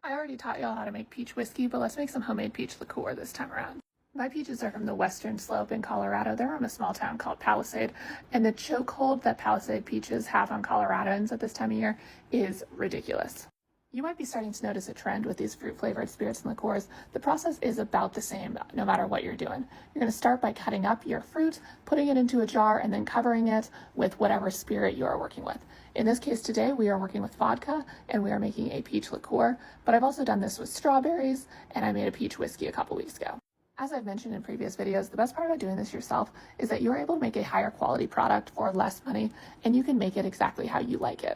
I already taught y'all how to make peach whiskey, but let's make some homemade peach liqueur this time around. My peaches are from the western slope in Colorado. They're from a small town called Palisade, and the chokehold that Palisade peaches have on Coloradans at this time of year is ridiculous. You might be starting to notice a trend with these fruit-flavored spirits and liqueurs. The process is about the same no matter what you're doing. You're going to start by cutting up your fruit, putting it into a jar, and then covering it with whatever spirit you are working with. In this case today, we are working with vodka, and we are making a peach liqueur, but I've also done this with strawberries, and I made a peach whiskey a couple weeks ago. As I've mentioned in previous videos, the best part about doing this yourself is that you're able to make a higher quality product for less money, and you can make it exactly how you like it.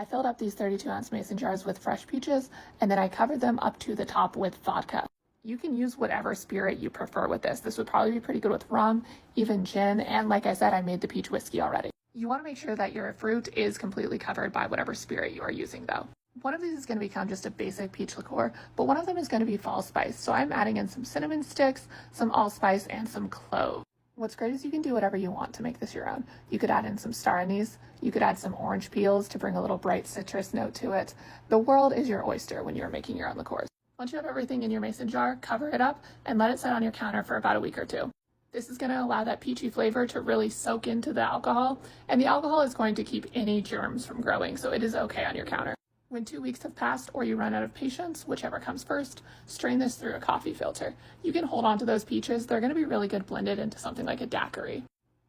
I filled up these 32-ounce mason jars with fresh peaches, and then I covered them up to the top with vodka. You can use whatever spirit you prefer with this. This would probably be pretty good with rum, even gin, and like I said, I made the peach whiskey already. You want to make sure that your fruit is completely covered by whatever spirit you are using though. One of these is going to become just a basic peach liqueur, but one of them is going to be fall spice. So I'm adding in some cinnamon sticks, some allspice, and some clove. What's great is you can do whatever you want to make this your own. You could add in some star anise, you could add some orange peels to bring a little bright citrus note to it. The world is your oyster when you're making your own liqueurs. Once you have everything in your mason jar, cover it up and let it sit on your counter for about a week or two. This is going to allow that peachy flavor to really soak into the alcohol, and the alcohol is going to keep any germs from growing, so it is okay on your counter. When 2 weeks have passed or you run out of patience, whichever comes first, strain this through a coffee filter. You can hold on to those peaches. They're going to be really good blended into something like a daiquiri.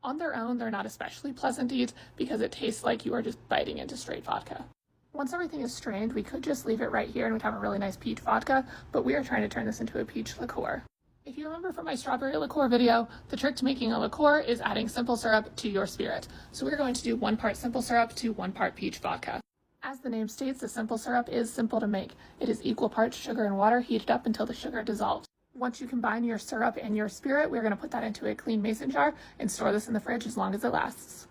On their own, they're not especially pleasant to eat because it tastes like you are just biting into straight vodka. Once everything is strained, we could just leave it right here and we'd have a really nice peach vodka, but we are trying to turn this into a peach liqueur. If you remember from my strawberry liqueur video, the trick to making a liqueur is adding simple syrup to your spirit. So we're going to do 1 part simple syrup to 1 part peach vodka. As the name states, the simple syrup is simple to make. It is equal parts sugar and water heated up until the sugar dissolves. Once you combine your syrup and your spirit, we're going to put that into a clean mason jar and store this in the fridge as long as it lasts.